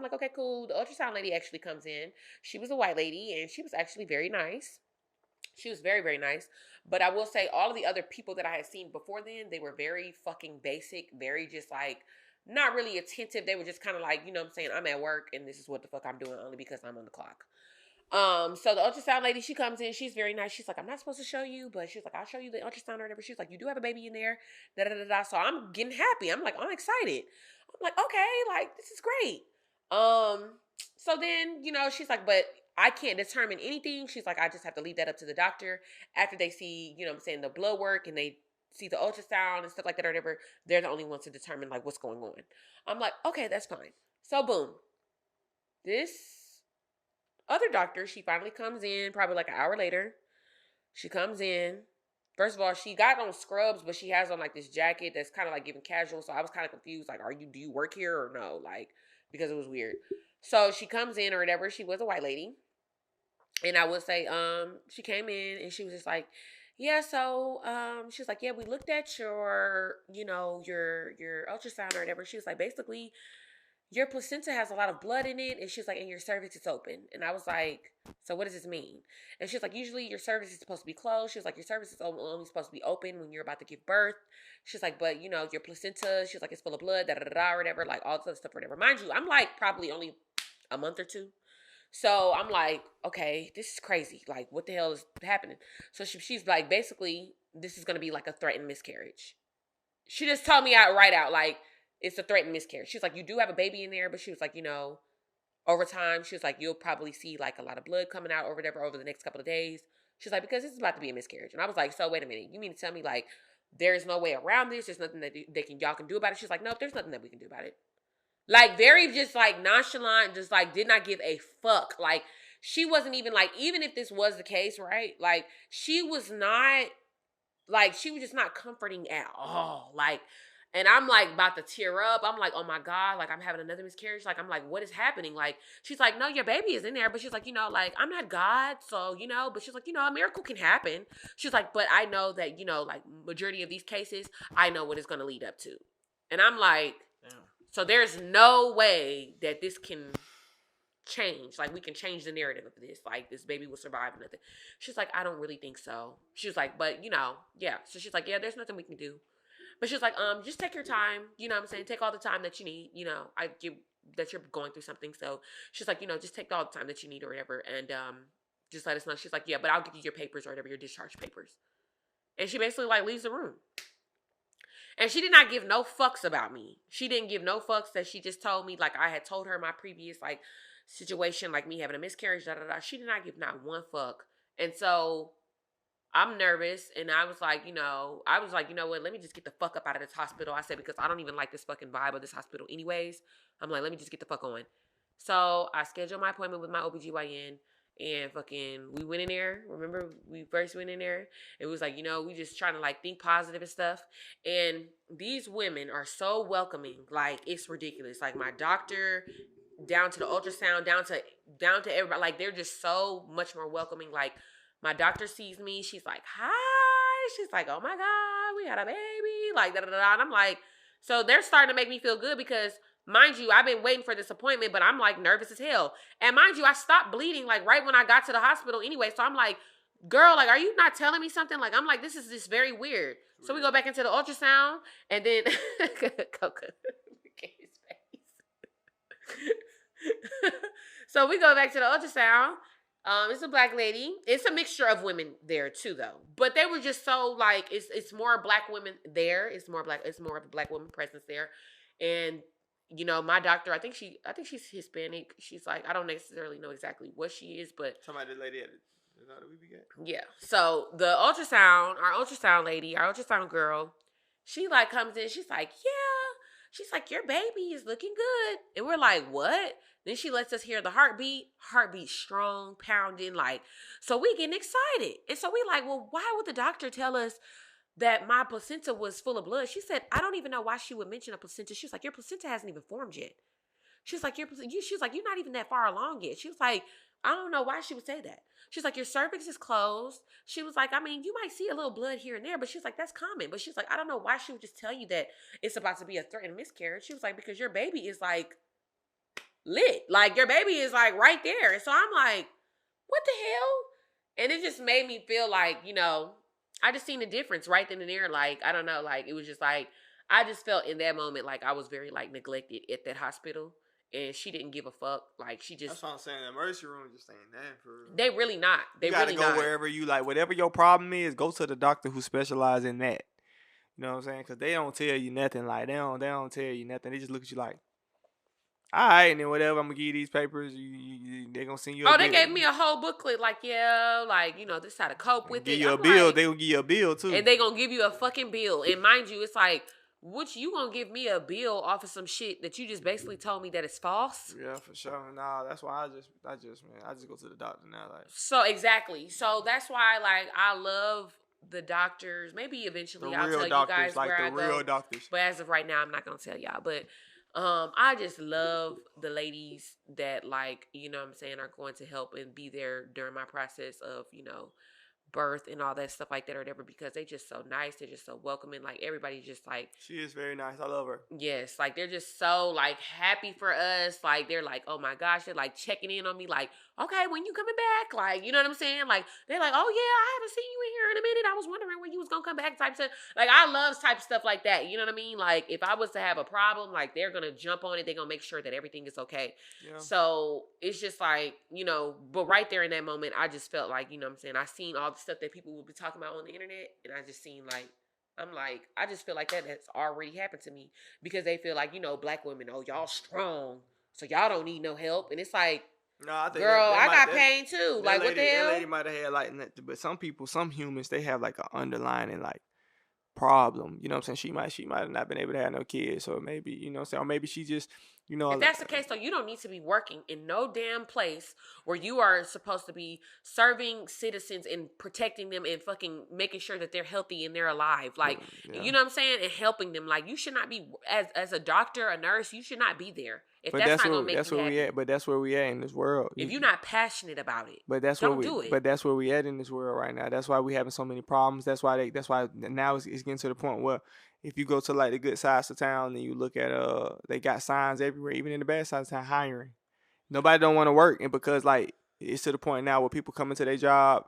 like, okay, cool. The ultrasound lady actually comes in. She was a white lady, and she was actually very nice. She was very, very nice. But I will say all of the other people that I had seen before then, they were very fucking basic, very just like not really attentive. They were just kind of like, you know what I'm saying, I'm at work and this is what the fuck I'm doing only because I'm on the clock. So the ultrasound lady, she comes in, she's very nice. She's like, I'm not supposed to show you, but she's like, I'll show you the ultrasound or whatever. She's like, you do have a baby in there. Da da da da. So I'm getting happy. I'm like, I'm excited. I'm like, okay, like this is great. So then, you know, she's like, but I can't determine anything. She's like, I just have to leave that up to the doctor after they see, you know what I'm saying, the blood work and they see the ultrasound and stuff like that or whatever. They're the only ones to determine like what's going on. I'm like, okay, that's fine. So boom, this other doctor, she finally comes in probably like an hour later. She comes in. First of all, she got on scrubs, but she has on like this jacket that's kind of like giving casual. So I was kind of confused. Like, do you work here or no? Like, because it was weird. So she comes in or whatever. She was a white lady. And I would say, she came in and she was just like, yeah, so, she's like, yeah, we looked at your, you know, your ultrasound or whatever. She was like, basically, your placenta has a lot of blood in it. And she's like, and your cervix is open. And I was like, so what does this mean? And she's like, usually your cervix is supposed to be closed. She was like, your cervix is only supposed to be open when you're about to give birth. She's like, but you know, your placenta, she's like, it's full of blood, da da da da, or whatever, like all this other stuff, or whatever. Mind you, I'm like probably only a month or two. So I'm like, okay, this is crazy. Like, what the hell is happening? So she's like, basically, this is going to be like a threatened miscarriage. She just told me right out, like, it's a threatened miscarriage. She's like, you do have a baby in there, but she was like, you know, over time, she was like, you'll probably see like a lot of blood coming out or whatever over the next couple of days. She's like, because this is about to be a miscarriage. And I was like, so wait a minute. You mean to tell me like there's no way around this? There's nothing that y'all can do about it? She's like, nope, there's nothing that we can do about it. Like, very just, like, nonchalant, just, like, did not give a fuck. Like, she wasn't even, like, even if this was the case, right? Like, she was not, like, she was just not comforting at all. Like, and I'm, like, about to tear up. I'm like, oh, my God. Like, I'm having another miscarriage. Like, I'm like, what is happening? Like, she's like, no, your baby is in there. But she's like, you know, like, I'm not God. So, you know, but she's like, you know, a miracle can happen. She's like, but I know that, you know, like, majority of these cases, I know what it's going to lead up to. And I'm like, damn. So there's no way that this can change. Like, we can change the narrative of this. Like, this baby will survive and nothing. She's like, I don't really think so. She was like, but, you know, yeah. So she's like, yeah, there's nothing we can do. But she's like, just take your time. You know what I'm saying? Take all the time that you need. You know, I give that you're going through something. So she's like, you know, just take all the time that you need or whatever. And just let us know. She's like, yeah, but I'll give you your papers or whatever, your discharge papers. And she basically, like, leaves the room. And she did not give no fucks about me. She didn't give no fucks that she just told me, like I had told her my previous, like, situation, like me having a miscarriage, da da da. She did not give not one fuck. And so I'm nervous. And I was like, you know what? Let me just get the fuck up out of this hospital. I said, because I don't even like this fucking vibe of this hospital anyways. I'm like, let me just get the fuck on. So I scheduled my appointment with my OBGYN. And fucking, we went in there. Remember, we first went in there. It was like, you know, we just trying to like think positive and stuff. And these women are so welcoming. Like, it's ridiculous. Like, my doctor, down to the ultrasound, down to everybody. Like, they're just so much more welcoming. Like, my doctor sees me. She's like, hi. She's like, oh my God, we had a baby. Like, da da da. And I'm like, so they're starting to make me feel good because, mind you, I've been waiting for this appointment, but I'm, like, nervous as hell. And mind you, I stopped bleeding, like, right when I got to the hospital anyway. So I'm like, girl, like, are you not telling me something? Like, I'm like, this is just very weird. So we go back into the ultrasound, and then Coca. So we go back to the ultrasound. It's a black lady. It's a mixture of women there too, though. But they were just so, like, it's more black women there. It's more of a black woman presence there. And you know, my doctor, I think she's Hispanic. She's like, I don't necessarily know exactly what she is, but somebody the lady at it. Is that what we began? Yeah. So our ultrasound lady, our ultrasound girl, she like comes in, she's like, yeah. She's like, your baby is looking good. And we're like, what? Then she lets us hear the heartbeat strong, pounding, like, so we getting excited. And so we like, well, why would the doctor tell us that my placenta was full of blood? She said, I don't even know why she would mention a placenta. She was like, your placenta hasn't even formed yet. She was like, you're not even that far along yet. She was like, I don't know why she would say that. She's like, your cervix is closed. She was like, I mean, you might see a little blood here and there, but she's like, that's common. But she's like, I don't know why she would just tell you that it's about to be a threatened miscarriage. She was like, because your baby is like lit. Like, your baby is like right there. And so I'm like, what the hell? And it just made me feel like, I just seen the difference right then and there. Like, I don't know, like, it was just like, I just felt in that moment like I was very like neglected at that hospital. And she didn't give a fuck. Like, she just. That's what I'm saying. The emergency room just ain't that for real. They really not. They You gotta really go not. wherever you like. Whatever your problem is, go to the doctor who specializes in that. You know what I'm saying? Because they don't tell you nothing. Like, they don't tell you nothing. They just look at you like, all right, and then whatever, I'm gonna give you these papers. They gonna send you. Oh, they gave me a whole booklet. Like, yeah, like, this is how to cope with give it. you a I'm bill. like, They gonna give you a bill too. and they gonna give you a fucking bill. And mind you, it's like, what, you gonna give me a bill off of some shit that you just basically told me that it's false? Yeah, for sure. Nah, that's why I just go to the doctor now. Like, So exactly. So that's why, like, I love the doctors. Maybe eventually I'll tell you guys like where the I real go. doctors. But as of right now, I'm not gonna tell y'all. But I just love the ladies that, like, what I'm saying, are going to help and be there during my process of, birth and all that stuff like that or whatever, because they just so nice. They're just so welcoming. Like, everybody's just like, She is very nice. I love her. yes, like, they're just so like happy for us. Like, they're like, oh my gosh, they're like checking in on me, like, okay, when you coming back? Like, you know what I'm saying? Like, they're like, oh yeah, I haven't seen you in here in a minute. I was wondering when you was gonna come back, type stuff. Like, I love type stuff like that. You know what I mean? Like, if I was to have a problem, like, they're gonna jump on it. They're gonna make sure that everything is okay. Yeah. So it's just like, but right there in that moment, I just felt like, what I'm saying, I seen all the stuff that people would be talking about on the internet, and I just seen like, I'm like, I just feel like that has already happened to me, because they feel like, black women, oh, y'all strong, so y'all don't need no help. And it's like, no, I think girl, I got pain too. Like, what the hell? That lady might have had like, but some people, some humans, they have like an underlying like problem. You know what I'm saying? She might have not been able to have no kids, so maybe, you know what I'm saying, or maybe she just, If that's the case, though, you don't need to be working in no damn place where you are supposed to be serving citizens and protecting them and fucking making sure that they're healthy and they're alive. Like, yeah. You know what I'm saying? And helping them. Like, you should not be, as a doctor, a nurse, you should not be there. If but that's not going to make you happy. That's where we at in this world. If you're not passionate about it, don't do it. But that's where we at in this world right now. That's why we having so many problems. That's why now it's getting to the point where, if you go to like the good sides of town and you look at they got signs everywhere, even in the bad sides of town, hiring. Nobody don't want to work, and because like it's to the point now where people come into their job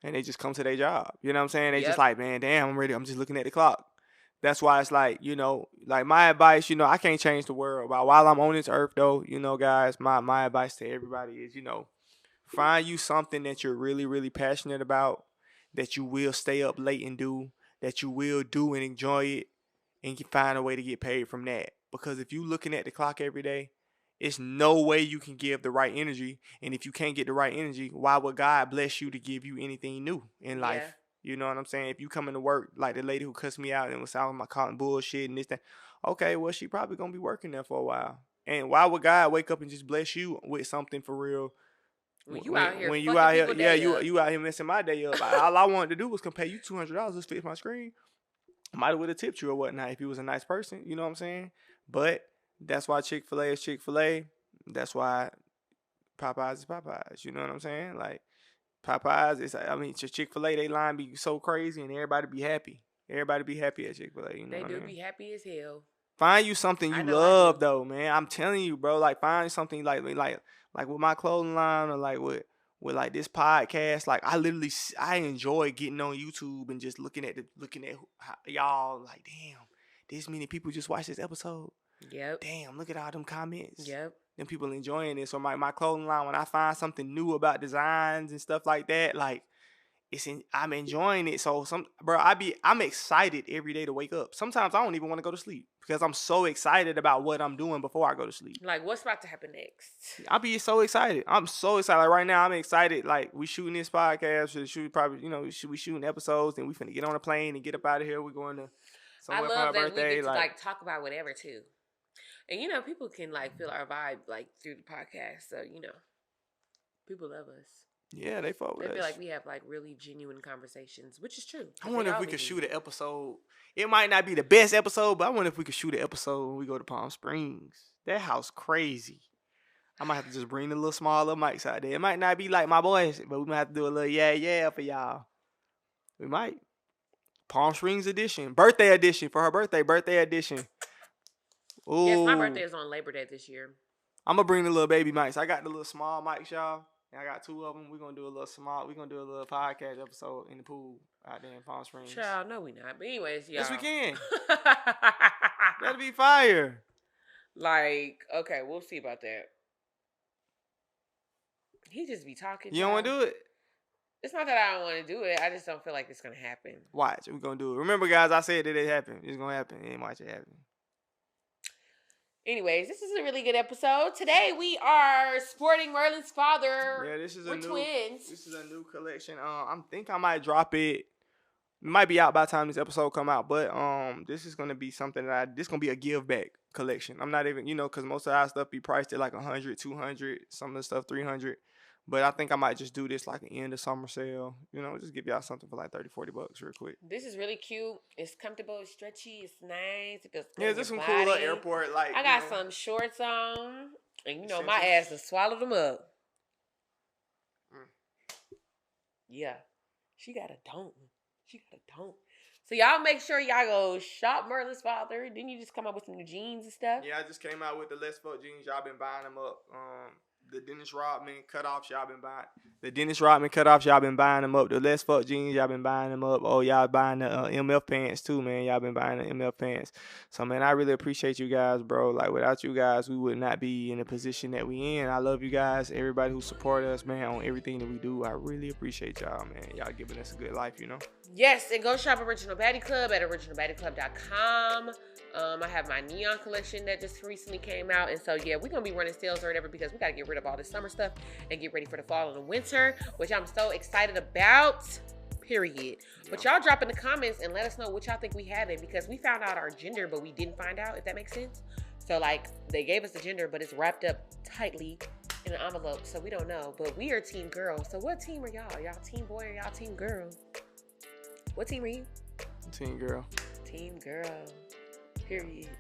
and they just come to their job. You know what I'm saying? They just like, man, damn, I'm ready. I'm just looking at the clock. That's why it's like, like my advice, I can't change the world. But while I'm on this earth though, guys, my advice to everybody is, find you something that you're really, really passionate about, that you will stay up late and do, that you will do and enjoy it, and you find a way to get paid from that. Because if you looking at the clock every day, it's no way you can give the right energy. And if you can't get the right energy, why would God bless you to give you anything new in life? Yeah. You know what I'm saying? If you come into work like the lady who cussed me out and was calling my bullshit and this, that, okay, well, she probably gonna be working there for a while. And why would God wake up and just bless you with something for real? When you out here, you out here messing my day up. All I wanted to do was pay you $200 to fix my screen. Might have would have tipped you or whatnot if you was a nice person. You know what I'm saying? But that's why Chick-fil-A is Chick-fil-A. That's why Popeyes is Popeyes. You know what I'm saying? Like, Popeyes, Chick-fil-A, they line be so crazy and everybody be happy. Everybody be happy at Chick-fil-A. You know they do be happy as hell. Find you something you love though, man. I'm telling you, bro. Like, find something like with my clothing line, or like with like this podcast. Like, I enjoy getting on YouTube and just looking at y'all. Like, damn, this many people just watched this episode. Yep. Damn, look at all them comments. Yep. Them people enjoying it. So my clothing line, when I find something new about designs and stuff like that, like, I'm enjoying it. So I'm excited every day to wake up. Sometimes I don't even want to go to sleep because I'm so excited about what I'm doing before I go to sleep. Like, what's about to happen next? I'll be so excited. I'm so excited. Like, right now, I'm excited. Like, we shooting this podcast. We shooting episodes, and we finna get on a plane and get up out of here. We're going to somewhere for our birthday. We get to talk about whatever too. And people can feel our vibe through the podcast. So people love us. Yeah, they fuck with us. They feel like we have really genuine conversations, which is true. I wonder if we could shoot an episode. It might not be the best episode, but I wonder if we could shoot an episode when we go to Palm Springs. That house crazy. I might have to just bring the little smaller mics out there. It might not be like my boys, but we might have to do a little yeah for y'all. We might. Palm Springs edition. Birthday edition for her birthday. Birthday edition. Ooh. Yes, my birthday is on Labor Day this year. I'm gonna bring the little baby mics. I got the little small mics, y'all. And I got 2 of them. We're gonna do a little small. We're gonna do a little podcast episode in the pool out there in Palm Springs. Child, no, we not. But anyways, y'all. Yes, we can. That'll be fire. Like, okay, we'll see about that. He just be talking. You don't want to do it? It's not that I don't want to do it. I just don't feel like it's gonna happen. Watch, we're gonna do it. Remember, guys, I said that it happened. It's gonna happen. And watch it happen. Anyways, this is a really good episode. Today we are sporting Merlin's father. Yeah, this is We're twins. This is a new collection. I think I might drop it. It might be out by the time this episode come out, but this is gonna be something that this gonna be a give back collection. I'm not even, because most of our stuff be priced at like 100, 200, some of the stuff 300. But I think I might just do this like an end of summer sale. Just give y'all something for like $30-$40 real quick. This is really cute. It's comfortable. It's stretchy. It's nice. It feels good. Yeah, just some cool little airport like. I got some shorts on, and my ass has swallowed them up. Yeah, she got a don't. So y'all make sure y'all go shop Merlin's father. Didn't you just come up with some new jeans and stuff? Yeah, I just came out with the Let's Fuck jeans. Y'all been buying them up. The Dennis Rodman cutoffs, y'all been buying. The Dennis Rodman cutoffs, y'all been buying them up. The Let's Fuck jeans, y'all been buying them up. Oh, y'all buying the MF pants too, man. Y'all been buying the MF pants. So, man, I really appreciate you guys, bro. Like, without you guys, we would not be in the position that we in. I love you guys. Everybody who support us, man, on everything that we do. I really appreciate y'all, man. Y'all giving us a good life, Yes, and go shop Original Baddie Club at originalbattieclub.com. I have my neon collection that just recently came out. And so, yeah, we're going to be running sales or whatever because we got to get rid of all this summer stuff and get ready for the fall and the winter, which I'm so excited about, period. But y'all drop in the comments and let us know what y'all think we have it because we found out our gender, but we didn't find out, if that makes sense. So, like, they gave us the gender, but it's wrapped up tightly in an envelope, so we don't know. But we are team girl. So what team are y'all? Y'all team boy or y'all team girl? What team are you? Team girl. Team girl. Period.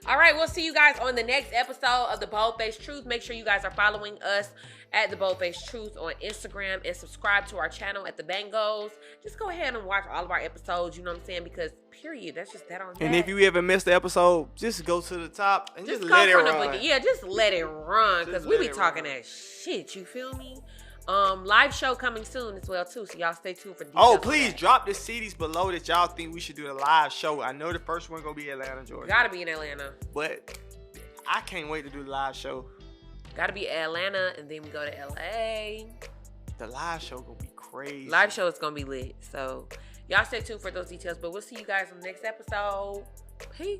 All right, we'll see you guys on the next episode of The Boldfaced Truth. Make sure you guys are following us at The Boldfaced Truth on Instagram and subscribe to our channel at The Bangos. Just go ahead and watch all of our episodes, you know what I'm saying? Because, period, that's just that on that. And if you ever missed the episode, just go to the top and just let it run. Yeah, just let it run because we be talking that shit, you feel me? Live show coming soon as well too, so y'all stay tuned for details. Oh, please drop the cities below that y'all think we should do a live show. I know the first one gonna be Atlanta, Georgia. Gotta be in Atlanta. But I can't wait to do the live show. Gotta be Atlanta, and then we go to LA. The live show gonna be crazy. Live show is gonna be lit. So y'all stay tuned for those details. But we'll see you guys on the next episode. Peace.